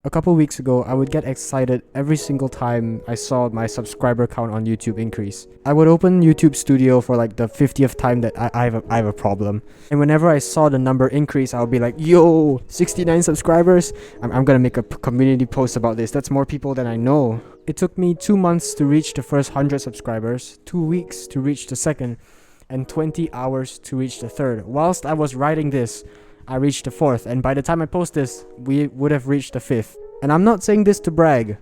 A couple weeks ago, I would get excited every single time I saw my subscriber count on YouTube increase. I would open YouTube Studio for like the 50th time that I have a problem. And whenever I saw the number increase, I would be like, yo, 69 subscribers? I'm gonna make a community post about this. That's more people than I know. It took me 2 months to reach the first 100 subscribers, 2 weeks to reach the second, and 20 hours to reach the third. Whilst I was writing this, I reached the fourth, and by the time I post this, we would have reached the fifth. And I'm not saying this to brag,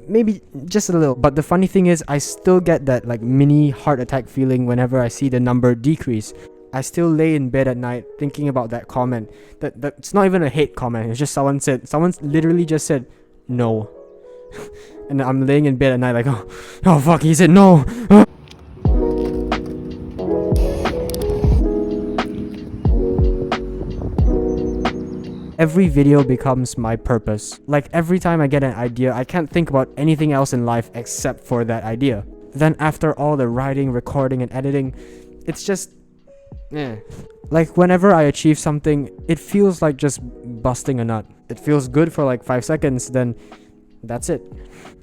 maybe just a little, but the funny thing is I still get that like mini heart attack feeling whenever I see the number decrease. I still lay in bed at night thinking about that comment. That's not even a hate comment, it's just someone literally just said no. And I'm laying in bed at night like, oh fuck, he said no. Every video becomes my purpose. Like every time I get an idea, I can't think about anything else in life except for that idea. Then after all the writing, recording, and editing, it's just like whenever I achieve something, it feels like just busting a nut. It feels good for like 5 seconds, then that's it.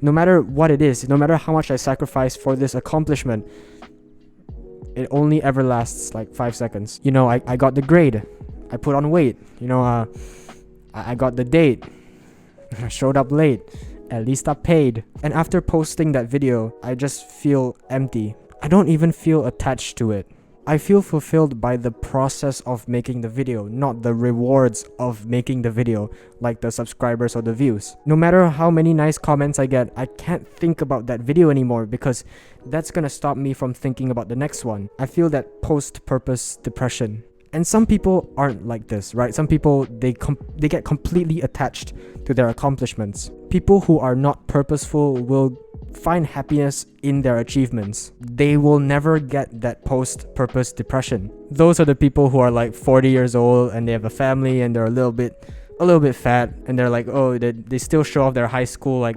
No matter what it is, no matter how much I sacrifice for this accomplishment, it only ever lasts like 5 seconds. You know, I got the grade, I put on weight, I got the date, I showed up late, at least I paid. And after posting that video, I just feel empty. I don't even feel attached to it. I feel fulfilled by the process of making the video, not the rewards of making the video, like the subscribers or the views. No matter how many nice comments I get, I can't think about that video anymore because that's gonna stop me from thinking about the next one. I feel that post-purpose depression. And some people aren't like this, right? Some people, they get completely attached to their accomplishments. People who are not purposeful will find happiness in their achievements. They will never get that post-purpose depression. Those are the people who are like 40 years old and they have a family and they're a little bit fat, and they're like, oh, they still show off their high school like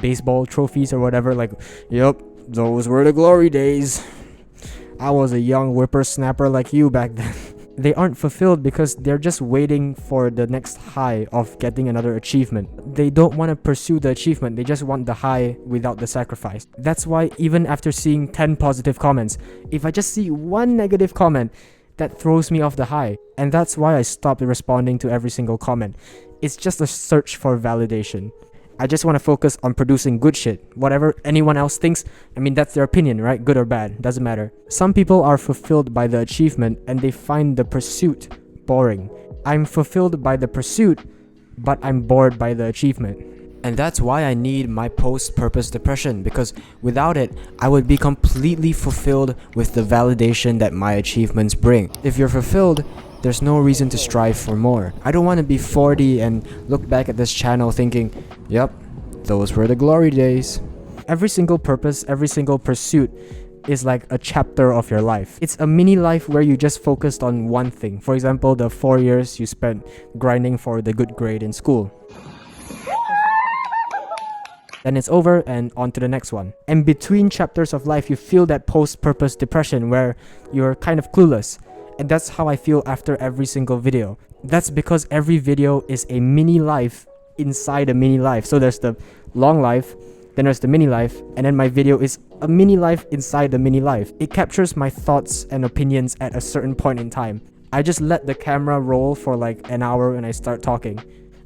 baseball trophies or whatever. Like, yep, those were the glory days. I was a young whippersnapper like you back then. They aren't fulfilled because they're just waiting for the next high of getting another achievement. They don't want to pursue the achievement, they just want the high without the sacrifice. That's why even after seeing 10 positive comments, if I just see one negative comment, that throws me off the high. And that's why I stopped responding to every single comment. It's just a search for validation. I just want to focus on producing good shit. Whatever anyone else thinks, I mean, that's their opinion, right? Good or bad, doesn't matter. Some people are fulfilled by the achievement and they find the pursuit boring. I'm fulfilled by the pursuit, but I'm bored by the achievement. And that's why I need my post-purpose depression, because without it, I would be completely fulfilled with the validation that my achievements bring. If you're fulfilled, there's no reason to strive for more. I don't want to be 40 and look back at this channel thinking, yep, those were the glory days. Every single purpose, every single pursuit is like a chapter of your life. It's a mini life where you just focused on one thing. For example, the 4 years you spent grinding for the good grade in school. Then it's over and on to the next one. And between chapters of life, you feel that post-purpose depression where you're kind of clueless. And that's how I feel after every single video. That's because every video is a mini life inside a mini life. So there's the long life, then there's the mini life, and then my video is a mini life inside the mini life. It captures my thoughts and opinions at a certain point in time. I just let the camera roll for like an hour and I start talking.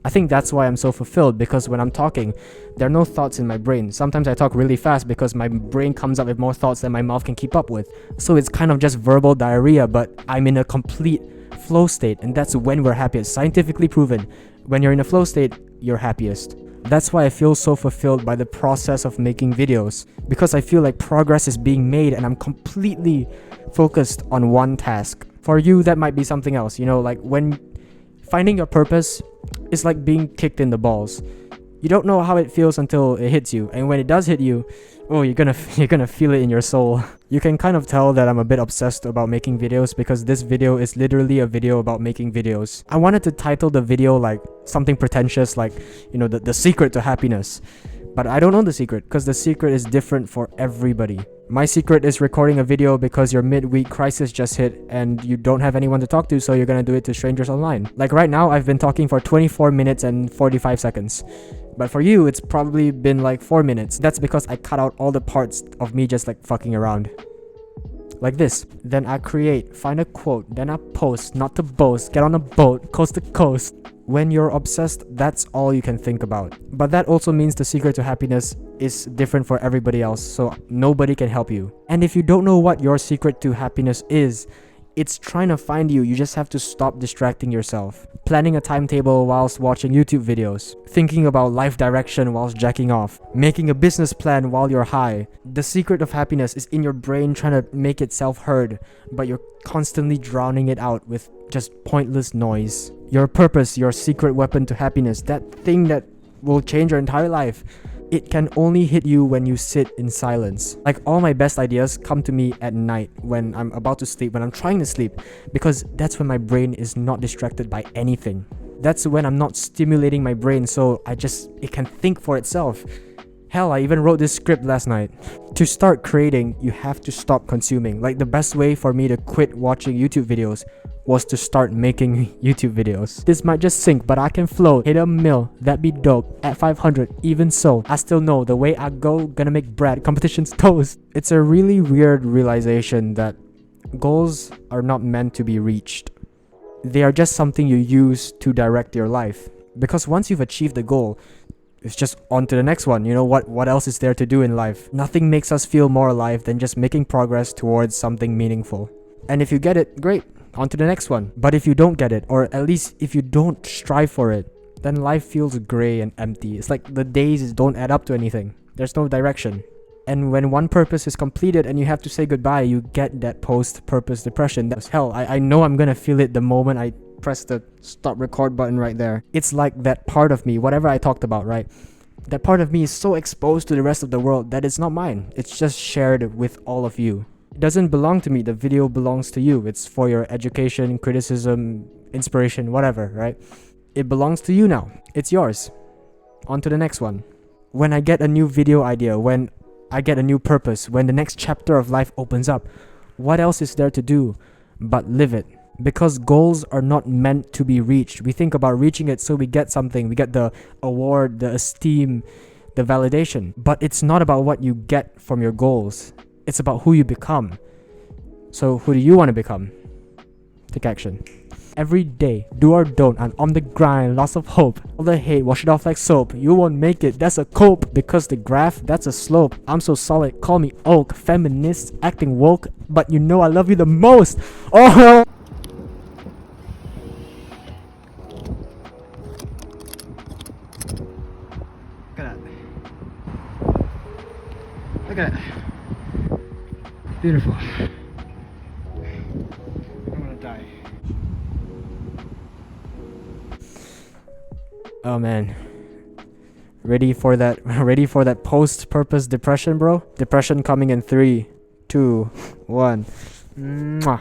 I think that's why I'm so fulfilled, because when I'm talking, there are no thoughts in my brain. Sometimes I talk really fast because my brain comes up with more thoughts than my mouth can keep up with. So it's kind of just verbal diarrhea, but I'm in a complete flow state, and that's when we're happiest. Scientifically proven, when you're in a flow state, you're happiest. That's why I feel so fulfilled by the process of making videos, because I feel like progress is being made and I'm completely focused on one task. For you, that might be something else, like when finding your purpose is like being kicked in the balls. You don't know how it feels until it hits you, and when it does hit you, oh, you're gonna feel it in your soul. You can kind of tell that I'm a bit obsessed about making videos because this video is literally a video about making videos. I wanted to title the video like something pretentious, like, the secret to happiness. But I don't know the secret, because the secret is different for everybody. My secret is recording a video because your midweek crisis just hit and you don't have anyone to talk to, so you're gonna do it to strangers online. Like right now, I've been talking for 24 minutes and 45 seconds. But for you, it's probably been like 4 minutes. That's because I cut out all the parts of me just like fucking around. Like this. Then I create, find a quote, then I post, not to boast, get on a boat, coast to coast. When you're obsessed, that's all you can think about. But that also means the secret to happiness is different for everybody else, so nobody can help you. And if you don't know what your secret to happiness is, it's trying to find you. You just have to stop distracting yourself. Planning a timetable whilst watching YouTube videos. Thinking about life direction whilst jacking off. Making a business plan while you're high. The secret of happiness is in your brain trying to make itself heard, but you're constantly drowning it out with just pointless noise. Your purpose, your secret weapon to happiness, that thing that will change your entire life. It can only hit you when you sit in silence. Like all my best ideas come to me at night when I'm about to sleep, when I'm trying to sleep, because that's when my brain is not distracted by anything. That's when I'm not stimulating my brain, so it can think for itself. Hell, I even wrote this script last night. To start creating, you have to stop consuming. Like the best way for me to quit watching YouTube videos was to start making YouTube videos. This might just sink, but I can float, hit a mill, that be dope, at 500, even so, I still know the way I go, gonna make bread, competition's toast. It's a really weird realization that goals are not meant to be reached. They are just something you use to direct your life. Because once you've achieved the goal, it's just on to the next one. You know what else is there to do in life? Nothing makes us feel more alive than just making progress towards something meaningful. And if you get it, great. On to the next one. But if you don't get it, or at least if you don't strive for it, then life feels gray and empty. It's like the days don't add up to anything. There's no direction. And when one purpose is completed and you have to say goodbye, you get that post-purpose depression. That's hell. I know I'm gonna feel it the moment I press the stop record button right there. It's like that part of me, whatever I talked about, right? That part of me is so exposed to the rest of the world that it's not mine. It's just shared with all of you. It doesn't belong to me. The video belongs to you. It's for your education, criticism, inspiration, whatever, right? It belongs to you now. It's yours. On to the next one. When I get a new video idea, when I get a new purpose, when the next chapter of life opens up, what else is there to do but live it? Because goals are not meant to be reached. We think about reaching it so we get something. We get the award, the esteem, the validation. But it's not about what you get from your goals. It's about who you become. So who do you want to become? Take action. Every day, do or don't, I'm on the grind, lots of hope. All the hate, wash it off like soap. You won't make it, that's a cope. Because the graph, that's a slope. I'm so solid, call me oak. Feminist, acting woke, but you know I love you the most. Oh! Look at that. Look at that. Beautiful. I'm gonna die. Oh man. Ready for that post-purpose depression, bro? Depression coming in 3, 2, 1. Mwah.